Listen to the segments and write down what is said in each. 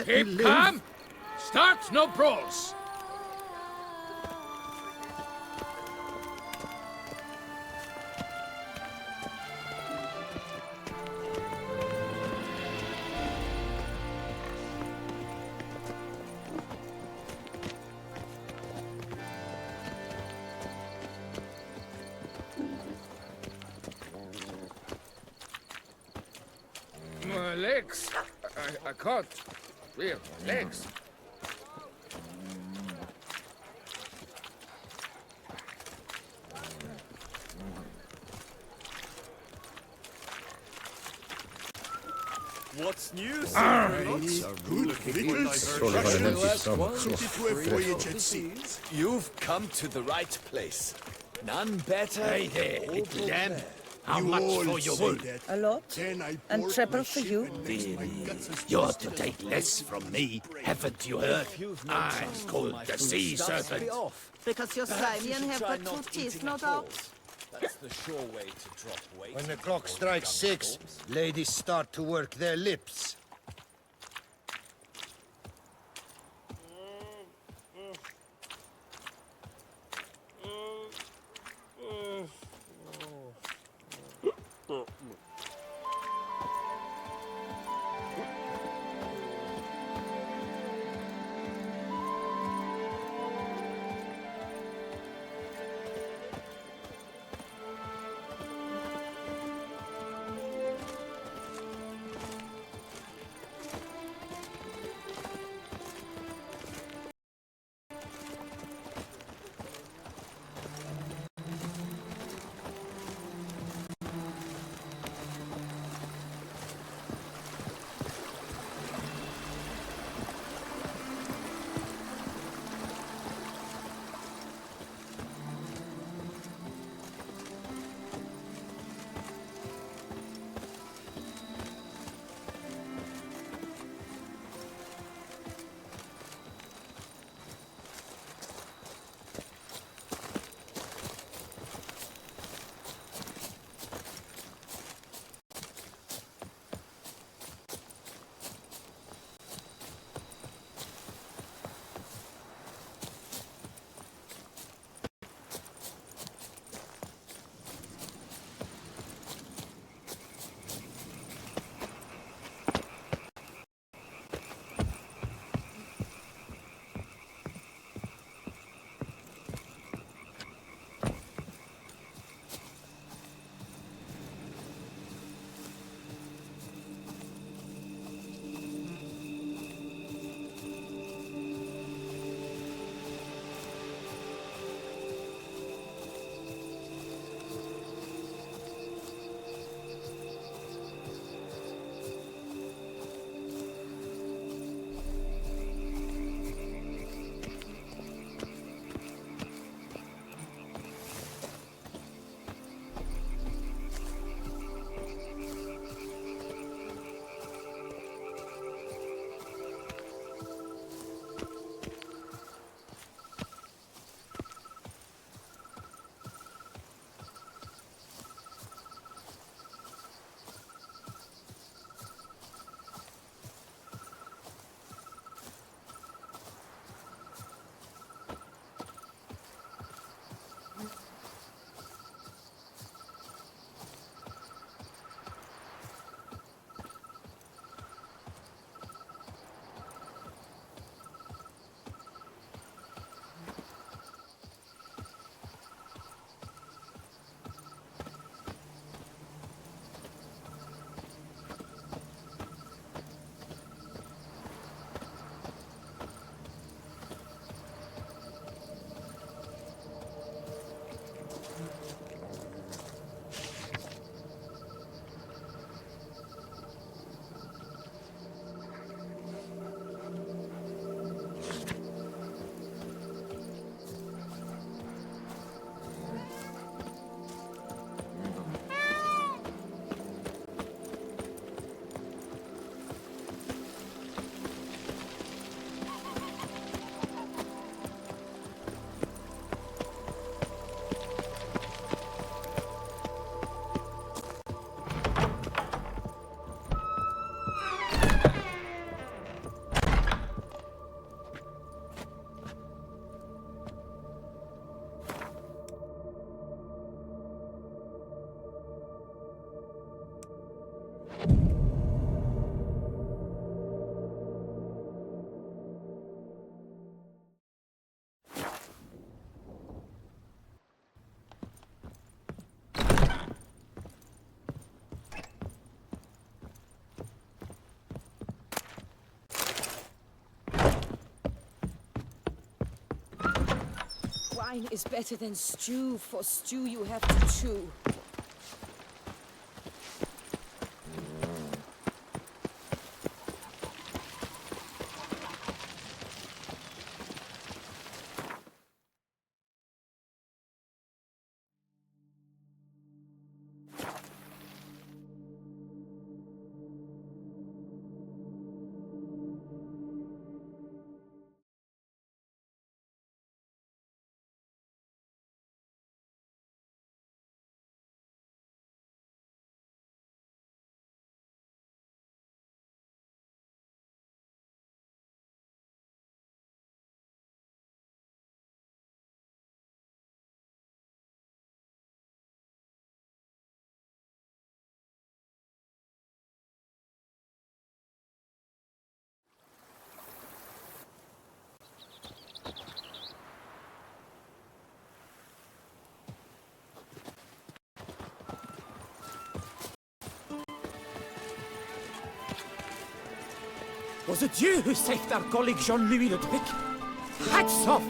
Keep calm. Start no brawls. My legs. I can't. Real legs. What's new, You've come to the right place. None better. Hey there, little lamb. How much for your wool? A lot? And treble for you? You're to take less from me, haven't you heard? I'm called the sea serpent. Because you're slimy and have but two teeth, no doubt. That's the sure way to drop weight. When the clock strikes 6, ladies start to work their lips. Wine is better than stew. For stew you have to chew. Was it you who saved our colleague Jean-Louis Ludwig? Hats off!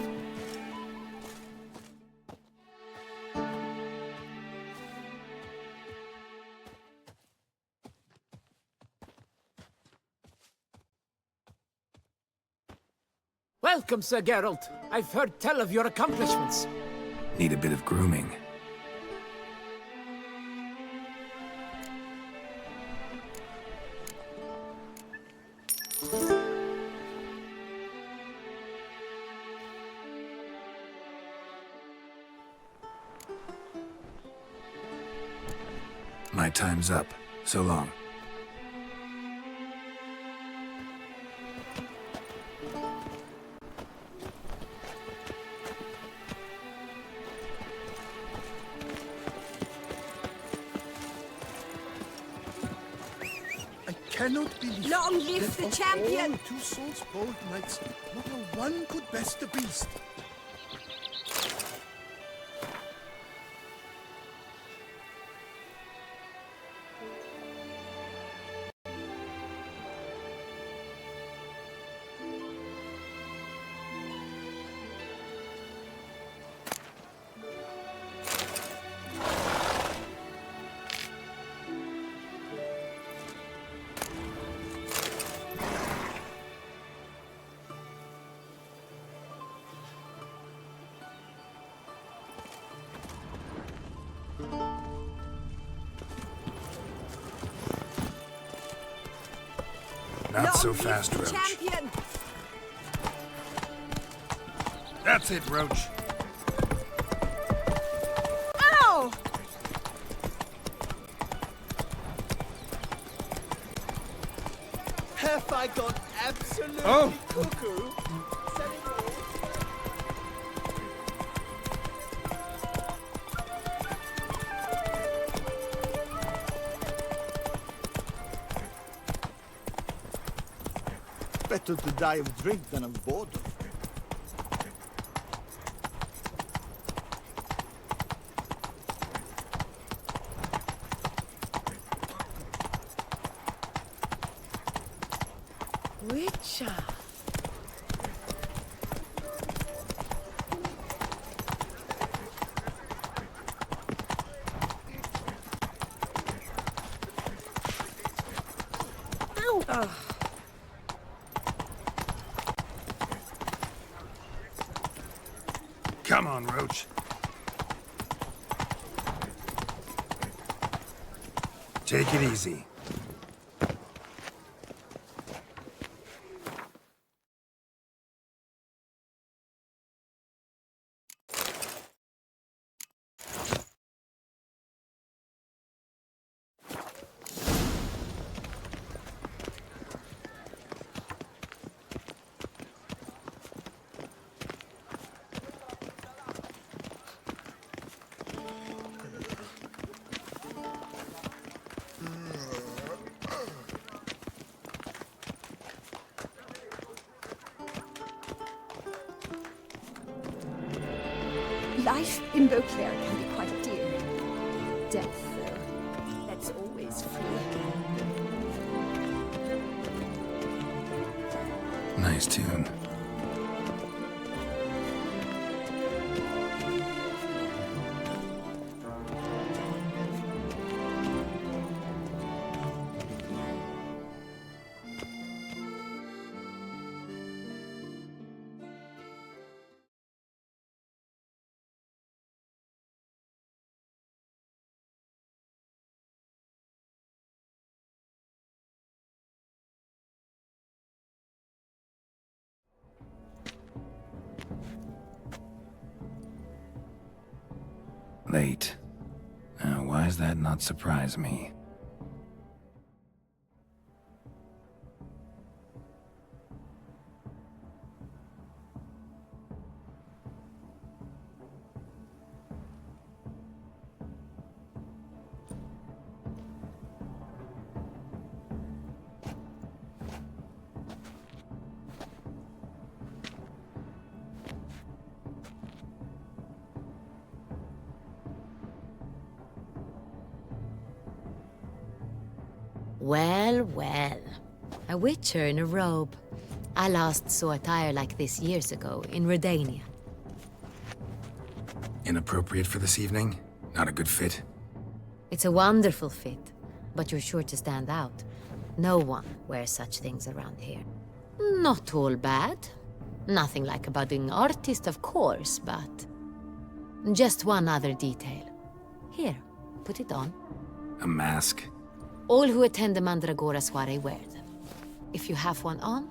Welcome, Sir Geralt. I've heard tell of your accomplishments. Need a bit of grooming. My time's up. So long. I cannot believe Long live that the of champion! all Toussaint's bold knights, not a one could best the beast. Not so Long live fast, the Roach. champion! That's it, Roach. Ow! Have I gone absolutely Oh. cuckoo? Better to die of drink than of boredom. Witcher! Ow! Come on, Roach. Take it easy. Life in Beauclair can be quite dear. Death, though, that's always free. Nice tune. Late. Why does that not surprise me? Well, well. A witcher in a robe. I last saw attire like this years ago in Redania. Inappropriate for this evening? Not a good fit? It's a wonderful fit, but you're sure to stand out. No one wears such things around here. Not all bad. Nothing like a budding artist, of course, but... just one other detail. Here, put it on. A mask? All who attend the Mandragora soiree wear them. If you have one on,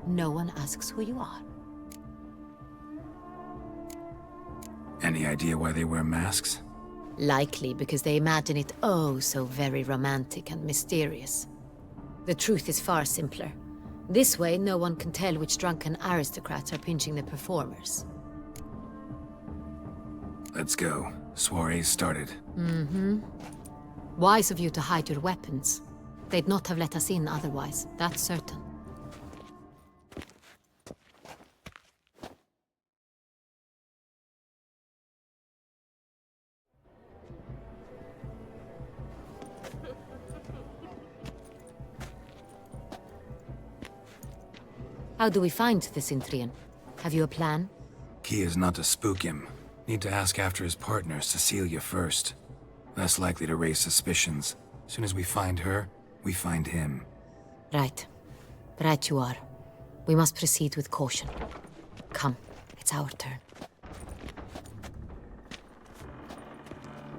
no one asks who you are. Any idea why they wear masks? Likely because they imagine it oh so very romantic and mysterious. The truth is far simpler. This way, no one can tell which drunken aristocrats are pinching the performers. Let's go. Soiree's started. Wise of you to hide your weapons. They'd not have let us in otherwise, that's certain. How do we find the Cintrian? Have you a plan? Key is not to spook him. Need to ask after his partner, Cecilia, first. Less likely to raise suspicions. Soon as we find her, we find him. Right. Right you are. We must proceed with caution. Come, it's our turn.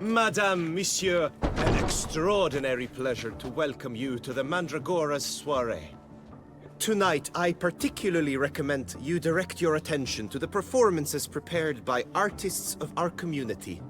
Madame, Monsieur, an extraordinary pleasure to welcome you to the Mandragora's soiree. Tonight, I particularly recommend you direct your attention to the performances prepared by artists of our community.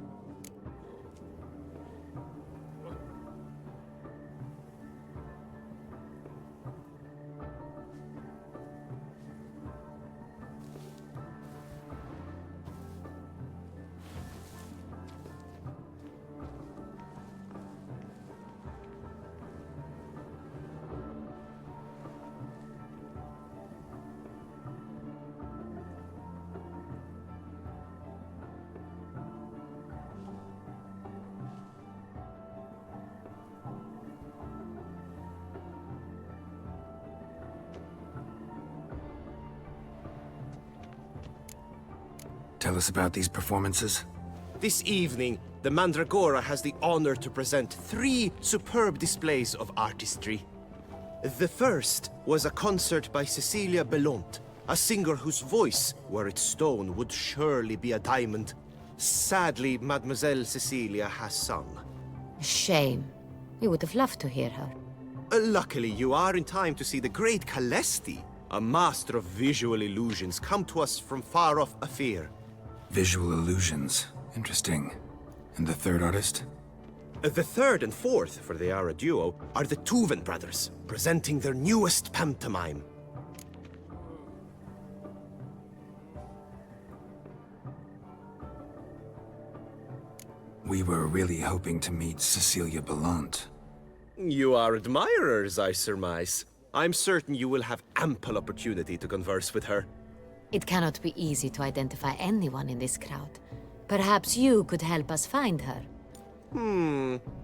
Tell us about these performances. This evening, the Mandragora has the honor to present 3 superb displays of artistry. The first was a concert by Cecilia Belont, a singer whose voice, were it stone, would surely be a diamond. Sadly, Mademoiselle Cecilia has sung. Shame. We would have loved to hear her. Luckily, you are in time to see the great Calesti, a master of visual illusions, come to us from far off Afir. Visual illusions. Interesting. And the third artist? The third and fourth, for they are a duo, are the Tuven brothers, presenting their newest pantomime. We were really hoping to meet Cecilia Belont. You are admirers, I surmise. I'm certain you will have ample opportunity to converse with her. It cannot be easy to identify anyone in this crowd. Perhaps you could help us find her.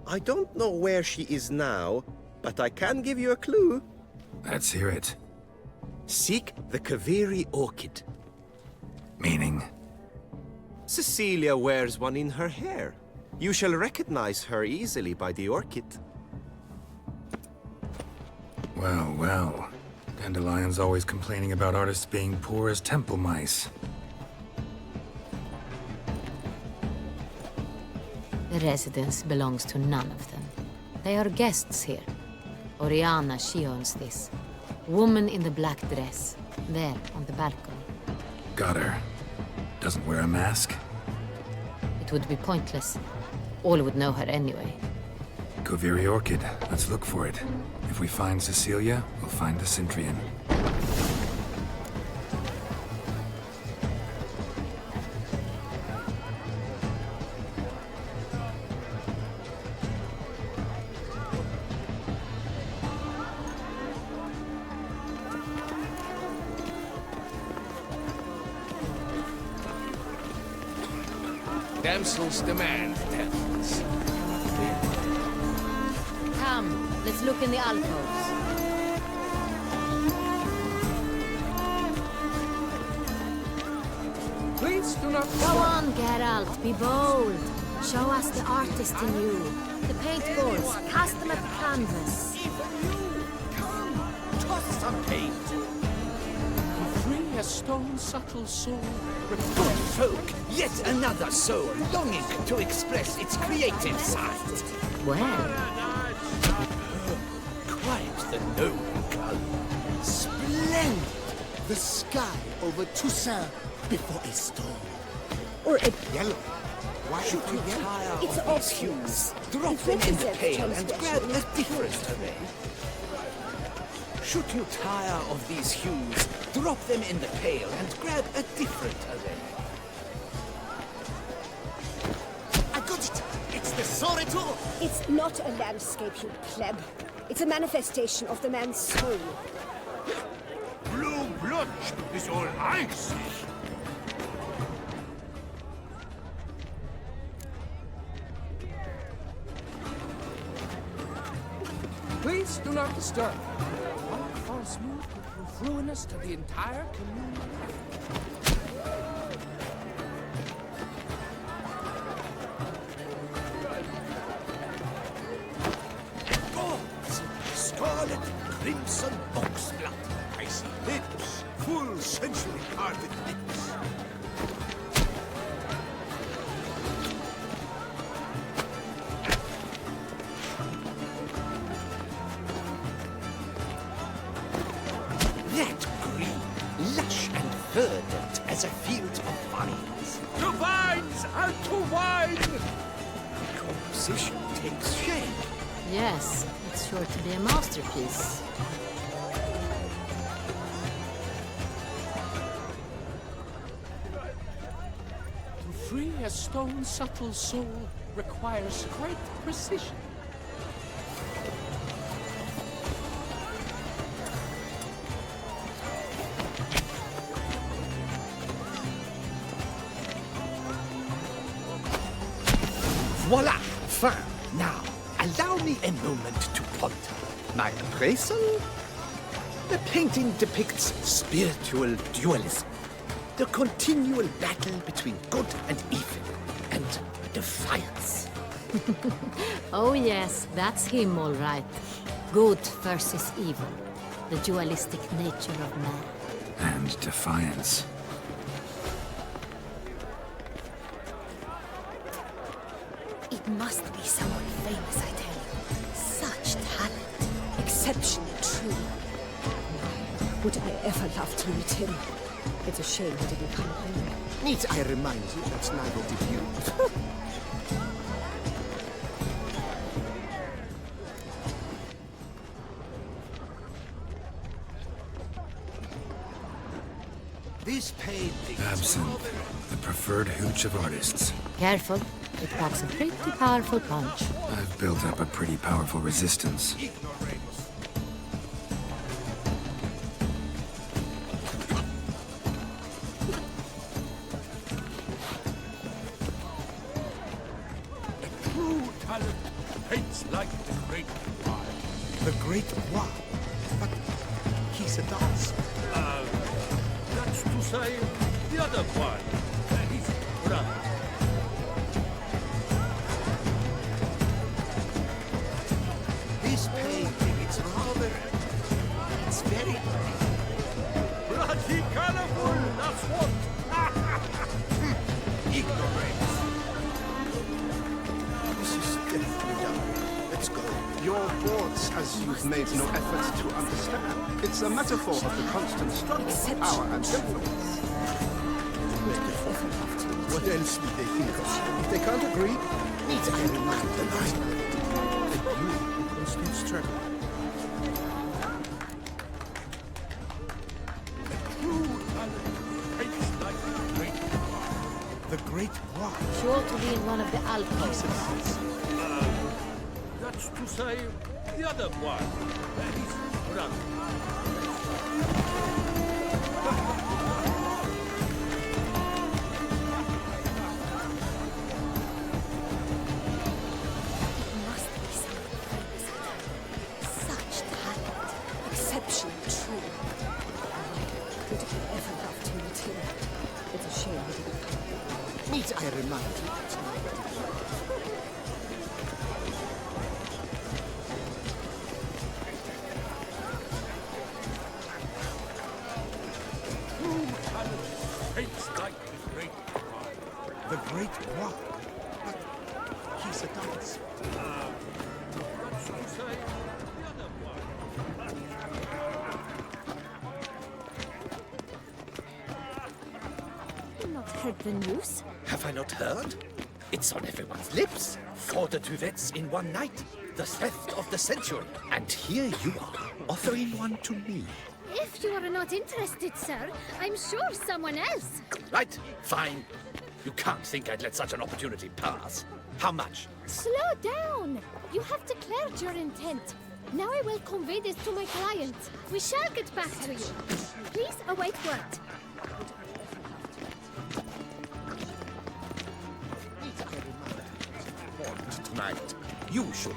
I don't know where she is now, but I can give you a clue. Let's hear it. Seek the Kaveri orchid. Meaning? Cecilia wears one in her hair. You shall recognize her easily by the orchid. Well, well. Dandelion's always complaining about artists being poor as temple mice. The residence belongs to none of them. They are guests here. Oriana, she owns this. Woman in the black dress. There, on the balcony. Got her. Doesn't wear a mask? It would be pointless. All would know her anyway. Koviri Orchid. Let's look for it. If we find Cecilia, we'll find the Centrian. Damsels demand temples. Come, let's look in the alcoves. Please do not Go on, Geralt, be bold. Show us the artist in you. The paint balls, cast them at the canvas. toss some paint. Free a stone subtle soul. Good folk, yet another soul longing to express its creative side. Well, Quite the noble color. Splendid! The sky over Toussaint before a storm. Or a Yellow. Why Should you yellow? tire It's of these hues, drop It them in the represents pail and transgression. grab a different array. Should you tire of these hues, drop them in the pail and grab a different array. I got it! It's the Soreto! It's not a landscape, you pleb. It's a manifestation of the man's soul. Blue blood is all I see. Please do not disturb. One false move could prove ruinous to the entire community. Gods, scarlet, crimson oxblood. I see lips, full sensually carved lips. That green, lush and verdant as a field of vines. To vines and to wine! The composition takes shape. yes, it's sure to be a masterpiece. To free a stone subtle soul requires great precision. Voila! Fine. Now, allow me a moment to ponder. My appraisal? The painting depicts spiritual dualism. The continual battle between good and evil, and defiance. Oh yes, that's him all right. Good versus evil. The dualistic nature of man. And defiance. It must be someone famous, I tell you. Such talent. Exceptionally true. Would I ever love to meet him? It's a shame he didn't come home. Need I remind you that neither did you? This painting Absinthe, the preferred hooch of artists. Careful, it packs a pretty powerful punch. I've built up a pretty powerful resistance. true talent paints like the great one. The Great One. But he's a dancer. That's to say, the other one. His brother. This painting, it's rather... It's very... Bloody colorful, that's what. Ignorance. This is definitely done. Let's go. Your thoughts, as you've made no effort to understand. It's a metaphor of the constant struggle for power and influence. Would I ever love to meet What else would they think of? If they can't agree, meet every man the line. And you, constant struggle. The great rock. Sure to be in one of the alcoves. That's to say, the other one. That is run. Must be something famous here. Such talent. Exceptionally true. Could I ever love to meet him? It's a shame he didn't come. Need I remind you? Hates like the great one. The great rock. But he's a dance. That's to say, the other one. Not heard the news? Have I not heard? It's on everyone's lips. 4 duets in one night. The theft of the century. And here you are, offering one to me. If you are not interested, sir, I'm sure someone else. Right, fine. You can't think I'd let such an opportunity pass. How much? Slow down. You have declared your intent. Now I will convey this to my client. We shall get back to you. Please await word. Tonight, you should.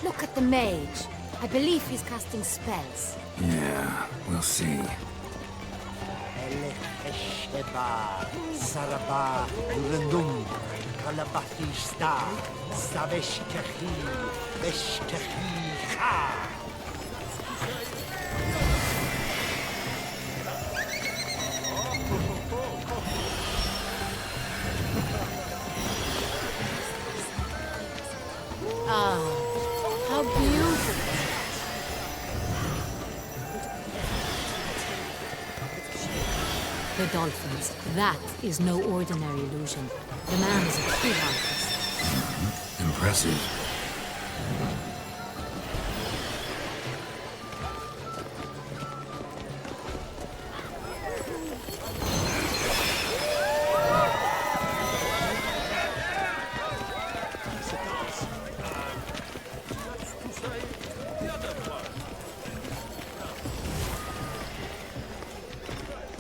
Look at the mage. I believe he's casting spells. Yeah, we'll see. Ah, how beautiful. The dolphins. That is no ordinary illusion. The man is a true artist. Impressive.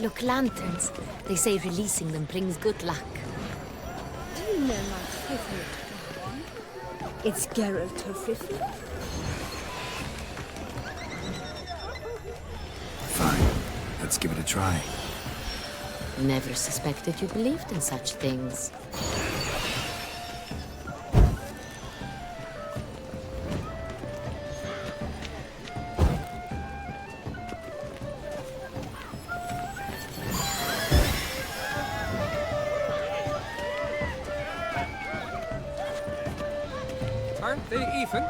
Look, lanterns. They say releasing them brings good luck. Do you know my favorite one? It's Geralt her favorite. Fine. Let's give it a try. Never suspected you believed in such things. Aren't they even?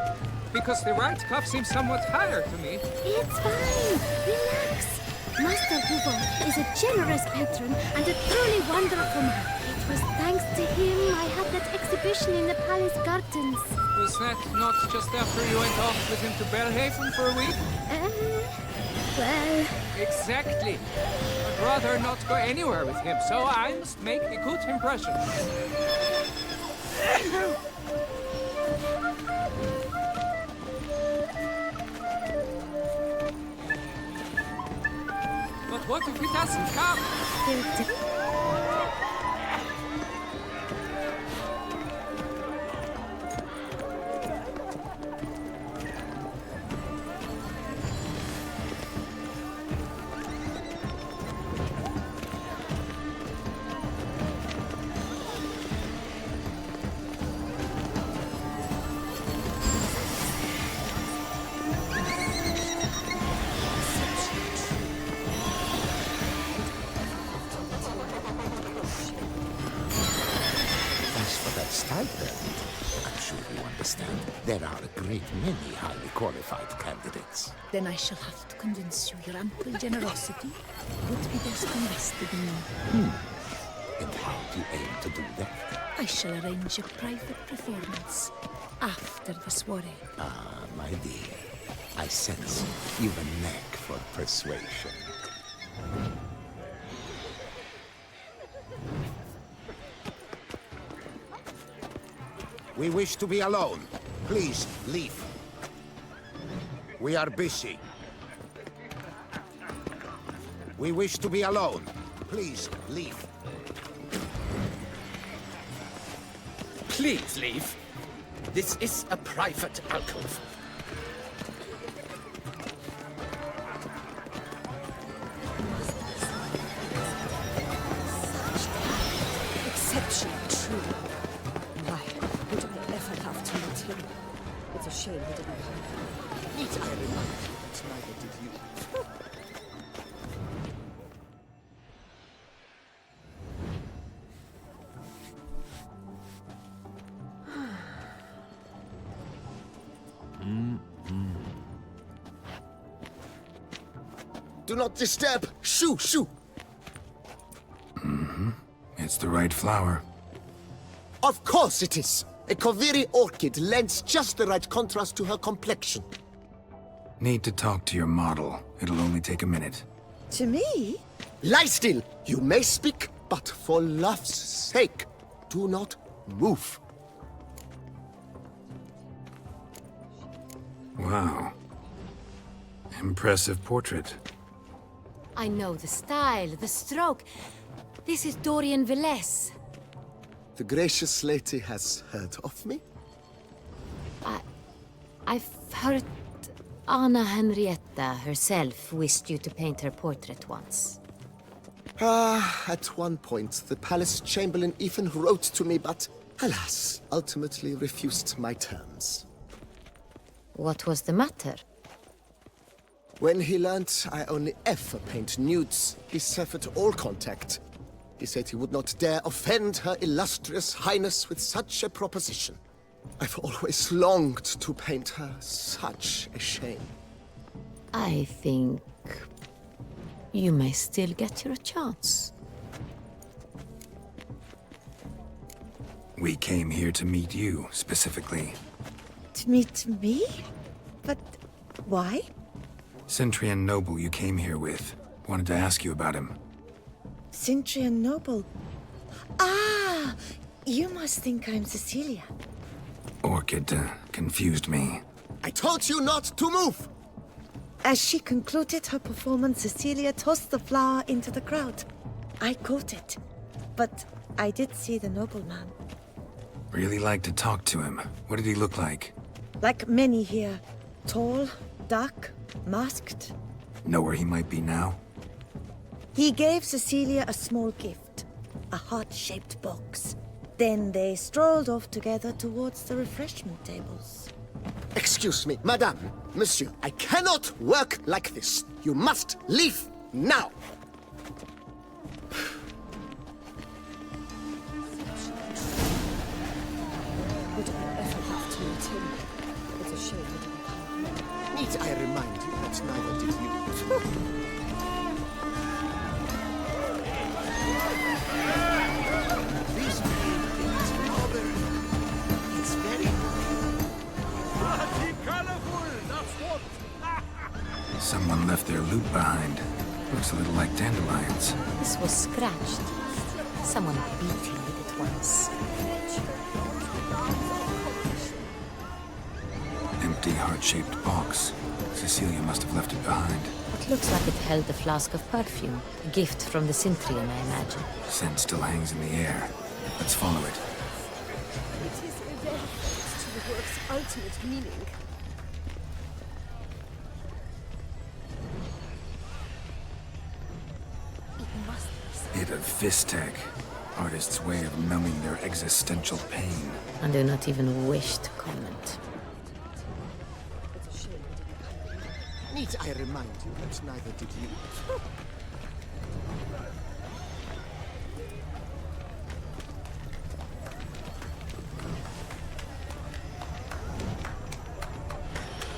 Because the right cuff seems somewhat higher to me. It's fine. Relax. Master Hugo is a generous patron and a truly wonderful man. It was thanks to him I had that exhibition in the palace gardens. Was that not just after you went off with him to Belhaven for a week? Well... Exactly. I'd rather not go anywhere with him, so I must make a good impression. But what if he doesn't come? understand. There are a great many highly qualified candidates. Then I shall have to convince you your ample generosity would be best invested in me. And how do you aim to do that? I shall arrange a private performance after the soiree. Ah, my dear, I sense you've a knack for persuasion. We wish to be alone. Please, leave. We are busy. We wish to be alone. Please, leave. Please leave. This is a private alcove. Exceptionally true. Why would I ever have to meet him? It's a shame he didn't come. Need I remind you that neither did you? Do not disturb! Shoo, shoo! It's the right flower. Of course it is! A Koviri orchid lends just the right contrast to her complexion. Need to talk to your model. It'll only take a minute. To me? Lie still! You may speak, but for love's sake, do not move. Wow. Impressive portrait. I know the style, the stroke. This is Dorian Velez. The gracious lady has heard of me? I've heard Anna Henrietta herself wished you to paint her portrait once. At one point, the palace chamberlain even wrote to me, but alas, ultimately refused my terms. What was the matter? When he learnt I only ever paint nudes, he severed all contact. He said he would not dare offend her illustrious highness with such a proposition. I've always longed to paint her. Such a shame. I think you may still get your chance. We came here to meet you, specifically. To meet me? But why? Centrian noble you came here with. Wanted to ask you about him. Centrian noble. Ah! You must think I'm Cecilia. Orchid confused me. I told you not to move! As she concluded her performance, Cecilia tossed the flower into the crowd. I caught it. But I did see the nobleman. Really like to talk to him. What did he look like? Like many here. Tall, dark, masked. Know where he might be now? He gave Cecilia a small gift. A heart-shaped box. Then they strolled off together towards the refreshment tables. Excuse me, madame, monsieur, I cannot work like this. You must leave now! Would I ever have to meet him? It's a shame he didn't come. Need I remind you that neither did you? These paintings, mother, it's very Bloody colorful, that's what! Someone left their loot behind. Looks a little like dandelions. This was scratched. Someone beat him with it once. Empty heart-shaped box. Cecilia must have left it behind. It looks like it held a flask of perfume. A gift from the Cintrian, I imagine. Scent still hangs in the air. Let's follow it. It is irrelevant to the work's ultimate meaning. It must be Hit of Vistec. Artist's way of numbing their existential pain. I do not even wish to comment. Need I remind you that neither did you?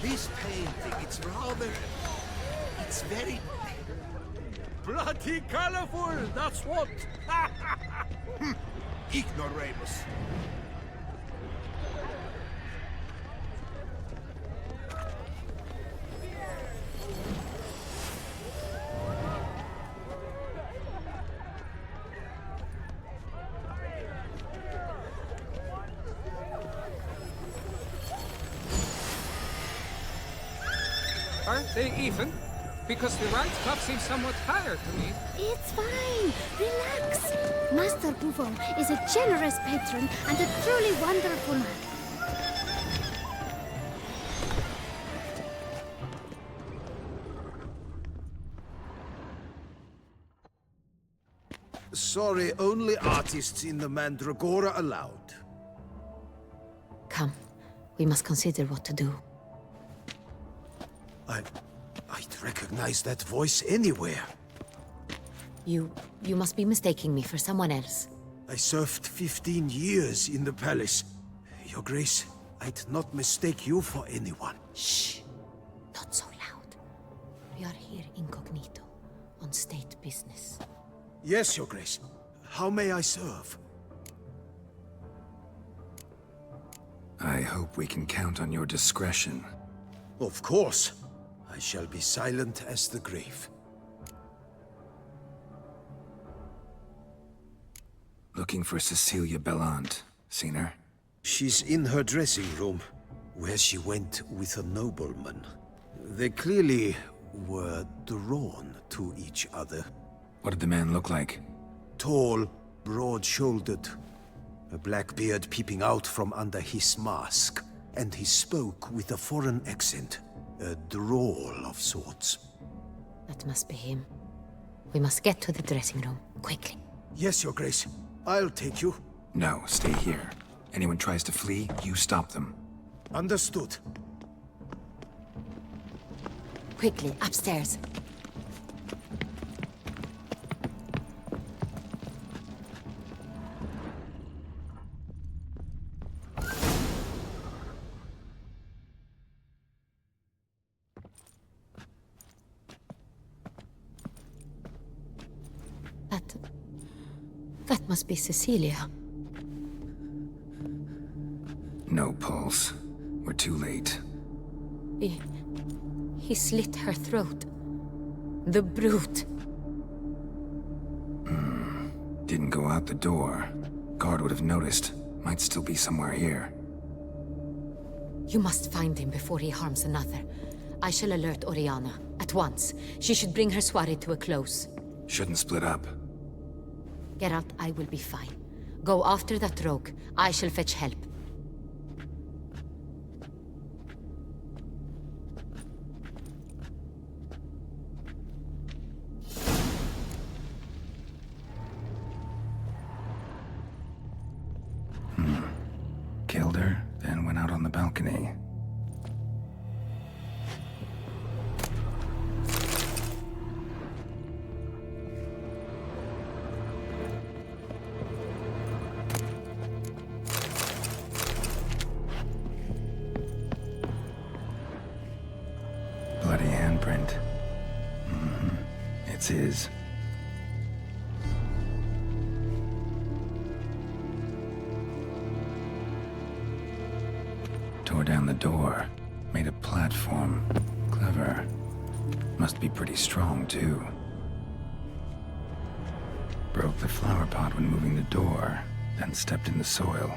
This painting, it's rather... It's very... Bloody colorful, that's what! ignoramus. Aren't they even? Because the right cup seems somewhat higher to me. It's fine. Relax. Master Bouffon is a generous patron and a truly wonderful man. Sorry, only artists in the Mandragora allowed. Come. We must consider what to do. I'd recognize that voice anywhere. You must be mistaking me for someone else. I served 15 years in the palace. Your Grace, I'd not mistake you for anyone. Shh! Not so loud. We are here incognito, on state business. Yes, Your Grace. How may I serve? I hope we can count on your discretion. Of course. I shall be silent as the grave. Looking for Cecilia Bellant. Seen her? She's in her dressing room, where she went with a nobleman. They clearly were drawn to each other. What did the man look like? Tall, broad-shouldered, a black beard peeping out from under his mask, and he spoke with a foreign accent, a drawl of sorts. That must be him. We must get to the dressing room, quickly. Yes, Your Grace. I'll take you. No, stay here. Anyone tries to flee, you stop them. Understood. Quickly, upstairs. That must be Cecilia. No pulse. We're too late. He slit her throat. The brute. Didn't go out the door. Guard would have noticed. Might still be somewhere here. You must find him before he harms another. I shall alert Oriana, at once. She should bring her soirée to a close. Shouldn't split up. Geralt, I will be fine. Go after that rogue. I shall fetch help. Killed her, then went out on the balcony. Bloody handprint. It's his. Tore down the door. Made a platform. Clever. Must be pretty strong, too. Broke the flower pot when moving the door, then stepped in the soil.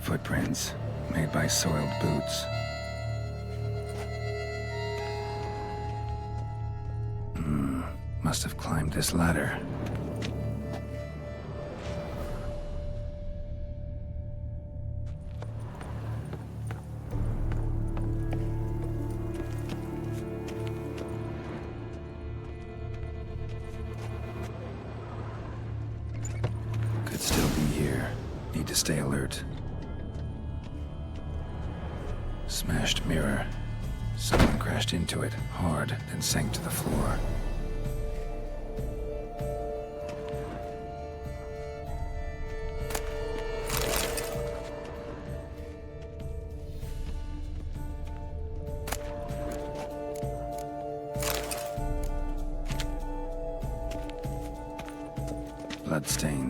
Footprints, made by soiled boots. Must have climbed this ladder. Could still be here. Need to stay alert. Smashed mirror. Someone crashed into it, hard, then sank to the floor.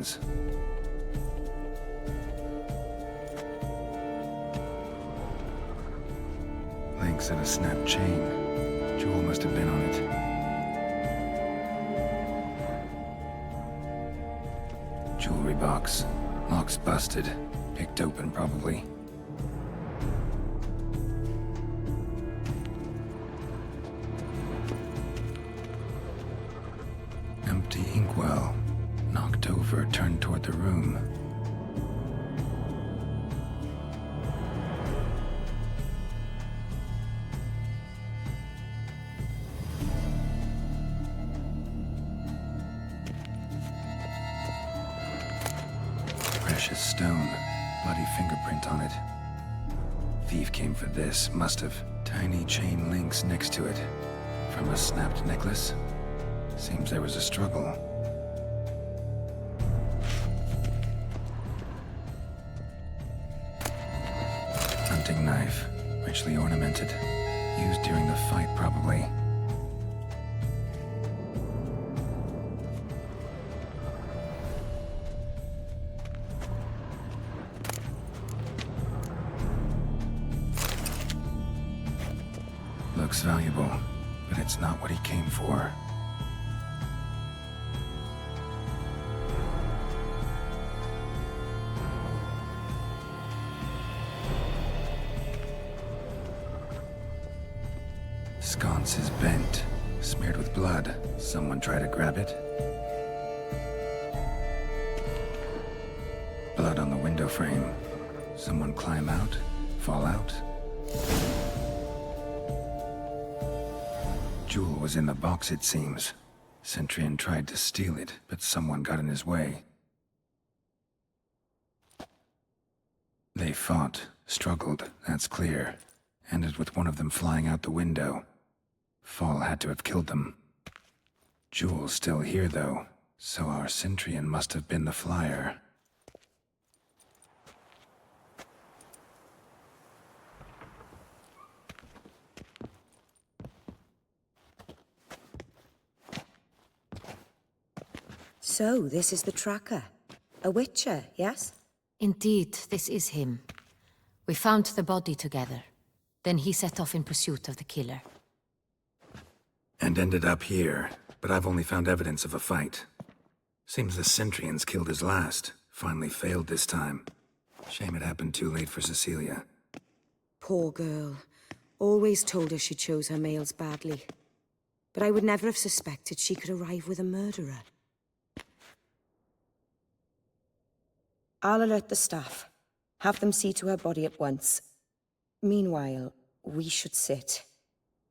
remains. Links and a snapped chain. Jewel must have been on it. Jewelry box. Lock's busted. Picked open, probably. Empty inkwell. Knocked over, turned toward the room. Precious stone. Bloody fingerprint on it. Thief came for this, must have. Tiny chain links next to it. From a snapped necklace? Seems there was a struggle. Hunting knife. Richly ornamented. Used during the fight, probably. Looks valuable, but it's not what he came for. Sconce is bent, smeared with blood. Someone try to grab it? Blood on the window frame. Someone climb out? Fall out? Jewel was in the box, it seems. Centurion tried to steal it, but someone got in his way. They fought, struggled, that's clear. Ended with one of them flying out the window. Fall had to have killed them. Jewel's still here, though, so our Centurion must have been the flyer. So, this is the tracker. A witcher, yes? Indeed, this is him. We found the body together. Then he set off in pursuit of the killer. And ended up here, but I've only found evidence of a fight. Seems the Centurions killed his last. Finally failed this time. Shame it happened too late for Cecilia. Poor girl. Always told her she chose her males badly. But I would never have suspected she could arrive with a murderer. I'll alert the staff. Have them see to her body at once. Meanwhile, we should sit.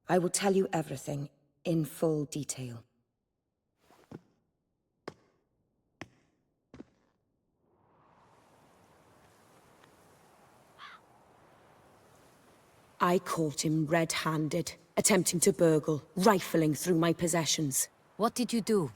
I will tell you everything, in full detail. I caught him red-handed, attempting to burgle, rifling through my possessions. What did you do?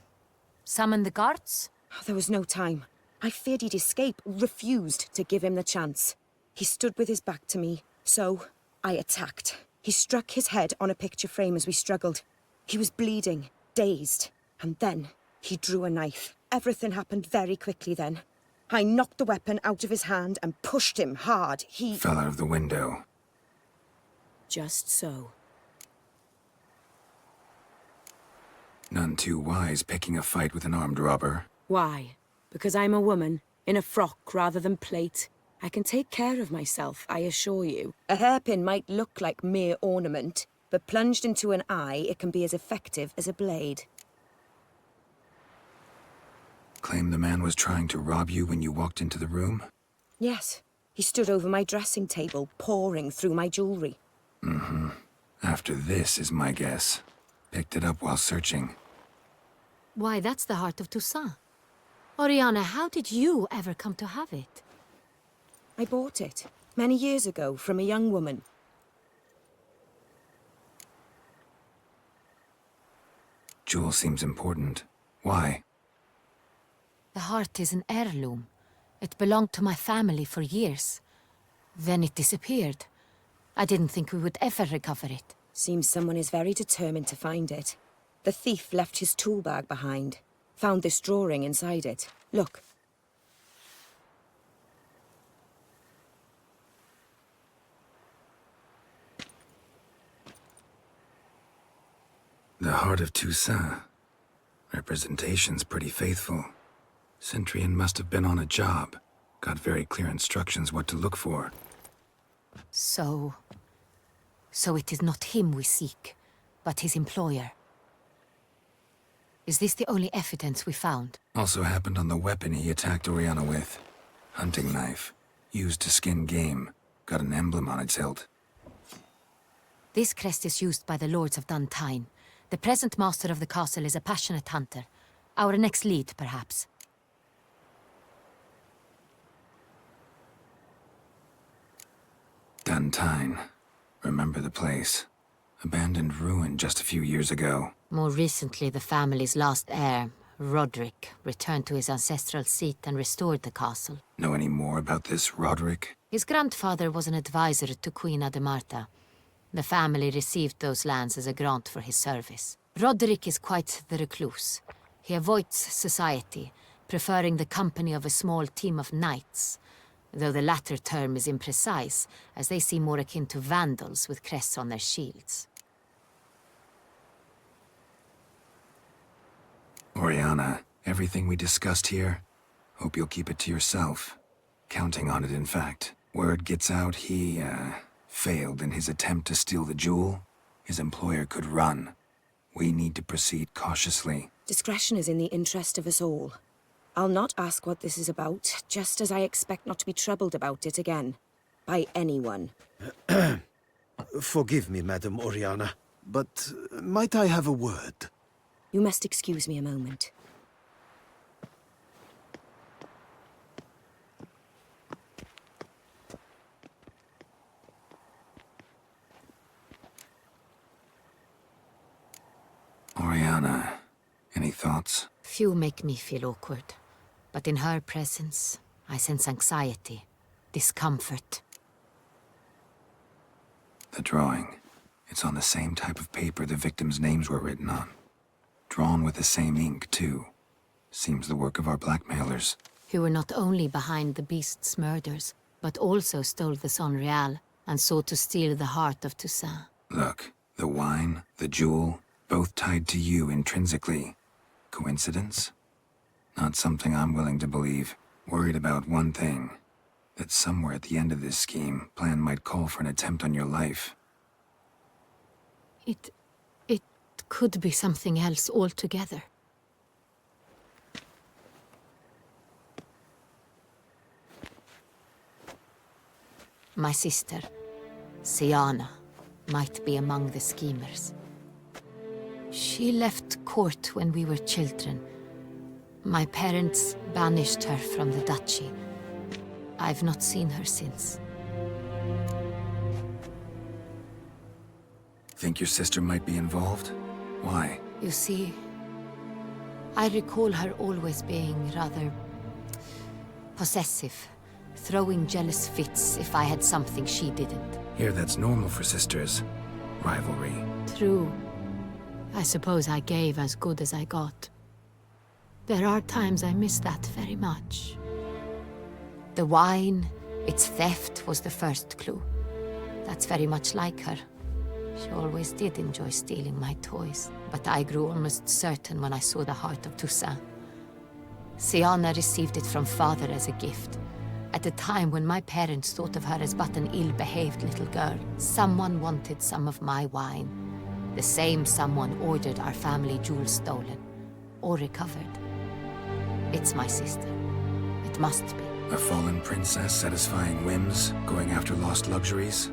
Summon the guards? There was no time. I feared he'd escape, refused to give him the chance. He stood with his back to me, so I attacked. He struck his head on a picture frame as we struggled. He was bleeding, dazed, and then he drew a knife. Everything happened very quickly then. I knocked the weapon out of his hand and pushed him hard. He fell out of the window. Just so. None too wise picking a fight with an armed robber. Why? Because I'm a woman, in a frock rather than plate. I can take care of myself, I assure you. A hairpin might look like mere ornament, but plunged into an eye, it can be as effective as a blade. Claim the man was trying to rob you when you walked into the room? Yes. He stood over my dressing table, pouring through my jewelry. Mm-hmm. After this is my guess. Picked it up while searching. Why, that's the heart of Toussaint. Oriana, how did you ever come to have it? I bought it, many years ago, from a young woman. Jewel seems important. Why? The heart is an heirloom. It belonged to my family for years. Then it disappeared. I didn't think we would ever recover it. Seems someone is very determined to find it. The thief left his tool bag behind. Found this drawing inside it. Look, The heart of Toussaint. Representation's pretty faithful. Centurion must have been on a job. Got very clear instructions what to look for. So it is not him we seek, but his employer. Is this the only evidence we found? Also happened on the weapon he attacked Oriana with. Hunting knife. Used to skin game. Got an emblem on its hilt. This crest is used by the Lords of Duntine. The present master of the castle is a passionate hunter. Our next lead, perhaps. Duntine. Remember the place. Abandoned ruin just a few years ago. More recently, the family's last heir, Roderick, returned to his ancestral seat and restored the castle. Know any more about this Roderick? His grandfather was an advisor to Queen Ademarta. The family received those lands as a grant for his service. Roderick is quite the recluse. He avoids society, preferring the company of a small team of knights, though the latter term is imprecise, as they seem more akin to vandals with crests on their shields. Oriana, everything we discussed here, hope you'll keep it to yourself. Counting on it, in fact. Word gets out he, failed in his attempt to steal the jewel. His employer could run. We need to proceed cautiously. Discretion is in the interest of us all. I'll not ask what this is about, just as I expect not to be troubled about it again. By anyone. Forgive me, Madam Oriana, but might I have a word? You must excuse me a moment. Oriana, any thoughts? Few make me feel awkward, but in her presence, I sense anxiety, discomfort. The drawing. It's on the same type of paper the victims' names were written on. Drawn with the same ink, too. Seems the work of our blackmailers. Who were not only behind the beast's murders, but also stole the Son Real and sought to steal the heart of Toussaint. Look, the wine, the jewel, both tied to you intrinsically. Coincidence? Not something I'm willing to believe. Worried about one thing. That somewhere at the end of this scheme, plan might call for an attempt on your life. It could be something else altogether. My sister, Siana, might be among the schemers. She left court when we were children. My parents banished her from the duchy. I've not seen her since. Think your sister might be involved? Why? You see, I recall her always being rather possessive, throwing jealous fits if I had something she didn't. Here, that's normal for sisters. Rivalry. True. I suppose I gave as good as I got. There are times I miss that very much. The wine, its theft, was the first clue. That's very much like her. She always did enjoy stealing my toys, but I grew almost certain when I saw the heart of Toussaint. Siana received it from father as a gift. At a time when my parents thought of her as but an ill-behaved little girl, someone wanted some of my wine. The same someone ordered our family jewels stolen, or recovered. It's my sister. It must be. A fallen princess satisfying whims, going after lost luxuries?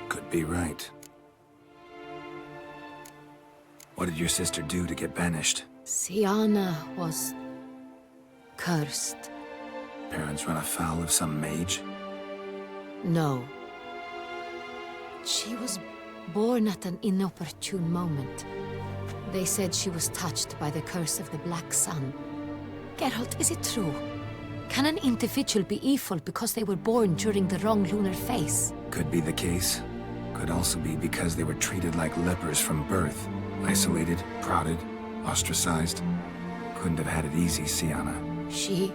Could be right. What did your sister do to get banished? Siana was cursed. Parents run afoul of some mage? No. She was born at an inopportune moment. They said she was touched by the curse of the Black Sun. Geralt, is it true? Can an individual be evil because they were born during the wrong lunar phase? Could be the case. Could also be because they were treated like lepers from birth. Isolated, prodded, ostracized. Couldn't have had it easy, Siana. She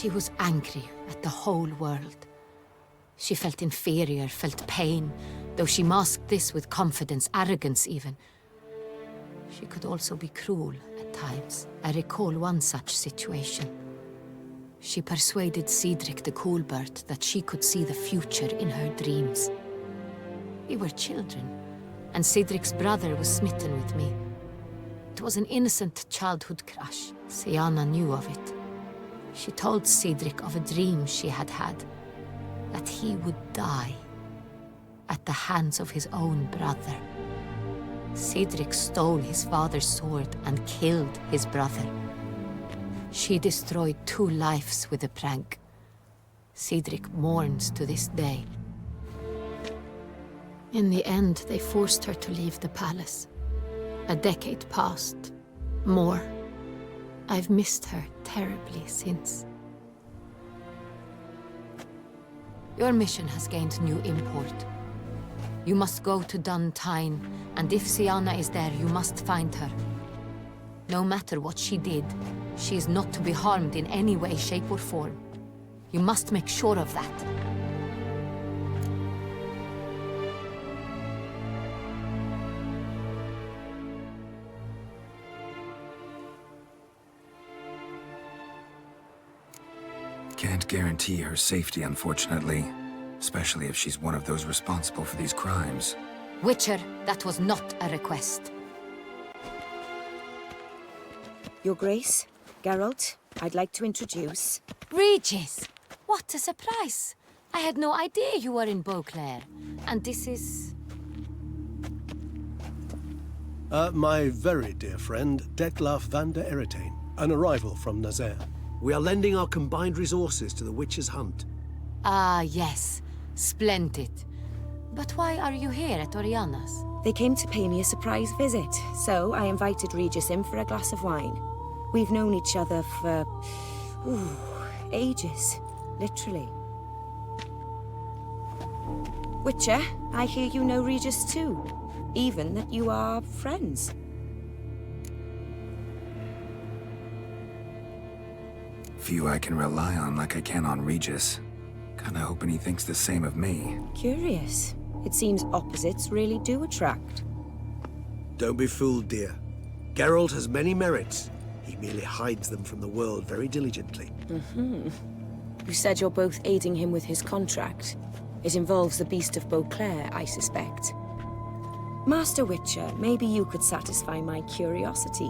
was angry at the whole world. She felt inferior, felt pain, Though she masked this with confidence, arrogance even. She could also be cruel at times. I recall one such situation. She persuaded Cedric the Coolbird that she could see the future in her dreams. We were children, and Cedric's brother was smitten with me. It was an innocent childhood crush. Sienna knew of it. She told Cedric of a dream she had had, that he would die at the hands of his own brother. Cedric stole his father's sword and killed his brother. She destroyed 2 lives with a prank. Cedric mourns to this day. In the end, they forced her to leave the palace. A decade passed. More. I've missed her terribly since. Your mission has gained new import. You must go to Duntine, and if Sienna is there, you must find her. No matter what she did, she is not to be harmed in any way, shape, or form. You must make sure of that. Can't guarantee her safety, unfortunately. Especially if she's one of those responsible for these crimes. Witcher, that was not a request. Your Grace, Geralt, I'd like to introduce... Regis! What a surprise! I had no idea you were in Beauclair. And this is... My very dear friend, Detlaf van der Eretain, an arrival from Nazaire. We are lending our combined resources to the Witcher's hunt. Ah, yes. Splendid. But why are you here at Oriana's? They came to pay me a surprise visit, so I invited Regis in for a glass of wine. We've known each other for... ages. Literally. Witcher, I hear you know Regis too. Even that you are friends. Few I can rely on like I can on Regis. Kinda hoping he thinks the same of me. Curious. It seems opposites really do attract. Don't be fooled, dear. Geralt has many merits. He merely hides them from the world very diligently. You said you're both aiding him with his contract. It involves the Beast of Beauclair, I suspect. Master Witcher, maybe you could satisfy my curiosity.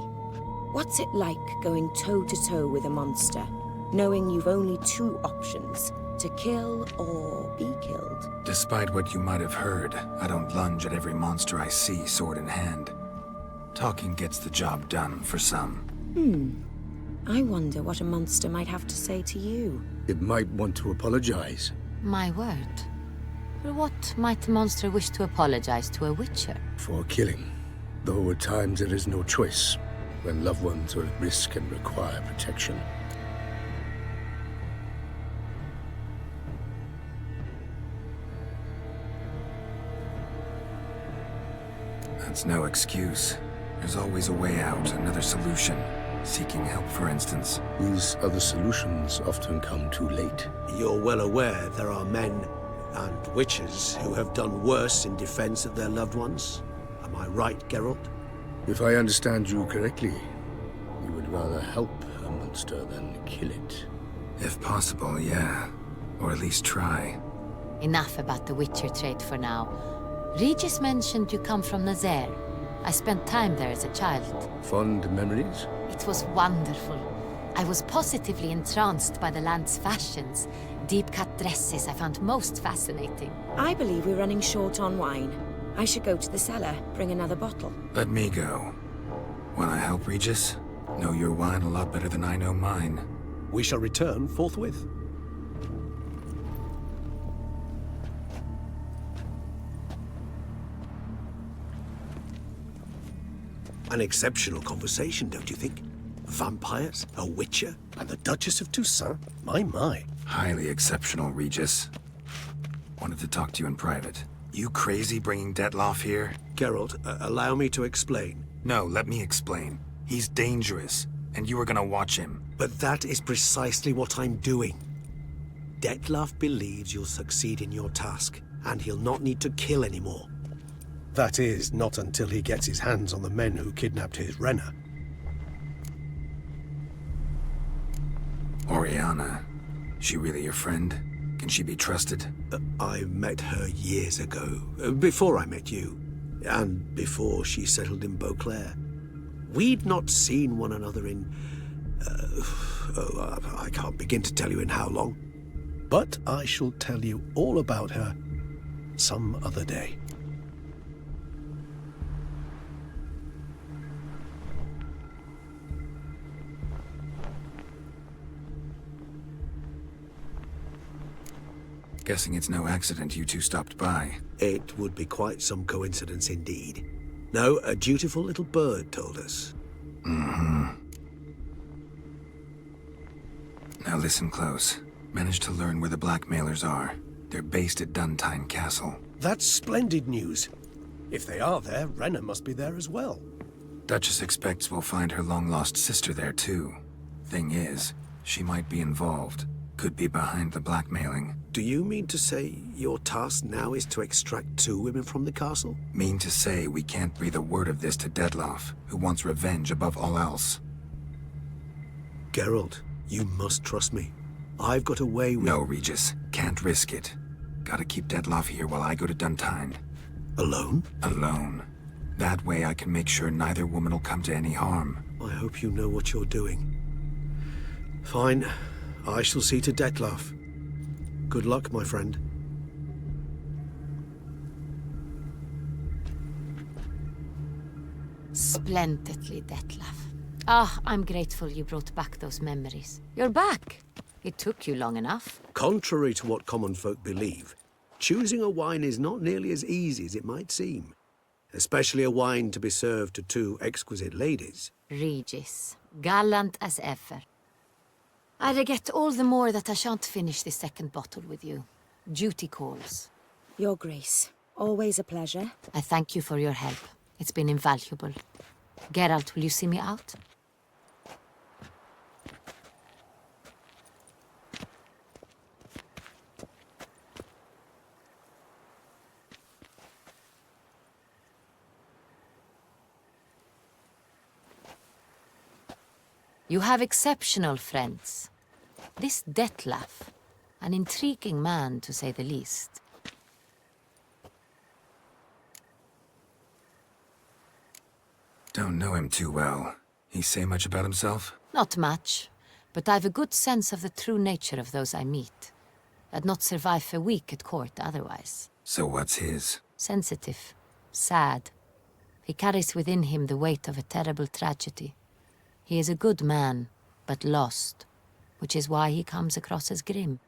What's it like going toe-to-toe with a monster, knowing you've only 2 options, to kill or be killed? Despite what you might have heard, I don't lunge at every monster I see sword in hand. Talking gets the job done for some. I wonder what a monster might have to say to you. It might want to apologize. My word. For what might a monster wish to apologize to a Witcher? For killing. Though at times there is no choice, when loved ones are at risk and require protection. That's no excuse. There's always a way out, another solution. Seeking help, for instance. These other solutions often come too late. You're well aware there are men and witches who have done worse in defense of their loved ones. Am I right, Geralt? If I understand you correctly, you would rather help a monster than kill it. If possible, yeah. Or at least try. Enough about the Witcher trade for now. Regis mentioned you come from Nazaire. I spent time there as a child. Fond memories? It was wonderful. I was positively entranced by the land's fashions. Deep-cut dresses I found most fascinating. I believe we're running short on wine. I should go to the cellar, bring another bottle. Let me go. Wanna help, Regis? Know your wine a lot better than I know mine. We shall return forthwith. An exceptional conversation, don't you think? Vampires, a witcher, And the Duchess of Toussaint? My. Highly exceptional, Regis. Wanted to talk to you in private. You crazy bringing Detlaf here? Geralt, allow me to explain. No, let me explain. He's dangerous, and you are gonna watch him. But that is precisely what I'm doing. Detlaf believes you'll succeed in your task. and he'll not need to kill anymore. That is, not until he gets his hands on the men who kidnapped his Renna. Oriana, she really your friend? Can she be trusted? I met her years ago, before I met you, and before she settled in Beauclair. We'd not seen one another in... I can't begin to tell you in how long. But I shall tell you all about her some other day. Guessing it's no accident you two stopped by. It would be quite some coincidence indeed. No, a dutiful little bird told us. Mm-hmm. Now listen close. Managed to learn where the blackmailers are. They're based at Toussaint Castle. That's splendid news. If they are there, Renna must be there as well. Duchess expects we'll find her long-lost sister there too. Thing is, she might be involved. Could be behind the blackmailing. Do you mean to say your task now is to extract 2 women from the castle? Mean to say we can't breathe a word of this to Dettlaff, who wants revenge above all else. Geralt, you must trust me. I've got a way with... No, Regis. Can't risk it. Gotta keep Dettlaff here while I go to Toussaint. Alone? Alone. That way I can make sure neither woman will come to any harm. I hope you know what you're doing. Fine. I shall see to Dettlaff. Good luck, my friend. Splendidly, Dettlaff. Ah, I'm grateful you brought back those memories. You're back! It took you long enough. Contrary to what common folk believe, choosing a wine is not nearly as easy as it might seem. Especially a wine to be served to 2 exquisite ladies. Regis, gallant as ever. I regret all the more that I shan't finish this 2nd bottle with you. Duty calls. Your Grace, always a pleasure. I thank you for your help. It's been invaluable. Geralt, will you see me out? You have exceptional friends. This Dettlaff, an intriguing man to say the least. Don't know him too well. He say much about himself? Not much, but I've a good sense of the true nature of those I meet. I'd not survive a week at court otherwise. So what's his? Sensitive, sad. He carries within him the weight of a terrible tragedy. He is a good man, but lost, which is why he comes across as grim.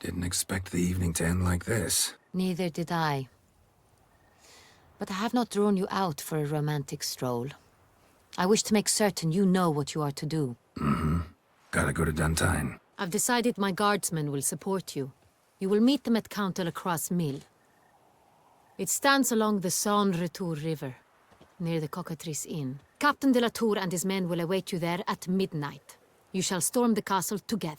Didn't expect the evening to end like this. Neither did I. But I have not drawn you out for a romantic stroll. I wish to make certain you know what you are to do. Mm-hmm. Gotta go to Toussaint. I've decided my guardsmen will support you. You will meet them at Count de la Croix's mill. It stands along the Saône-Retour River, near the Cockatrice Inn. Captain de la Tour and his men will await you there at midnight. You shall storm the castle together.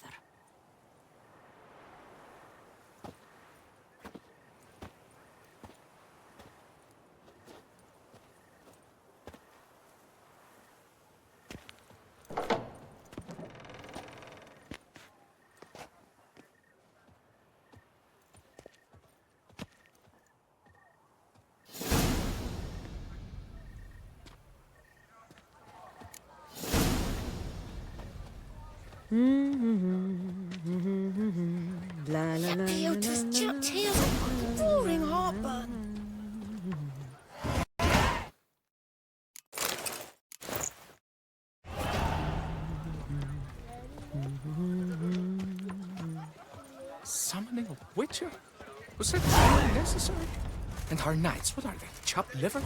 Theodo's tears are pouring heartburn. Summoning a witcher? Was it really necessary? And our knights, what are they? Chopped liver?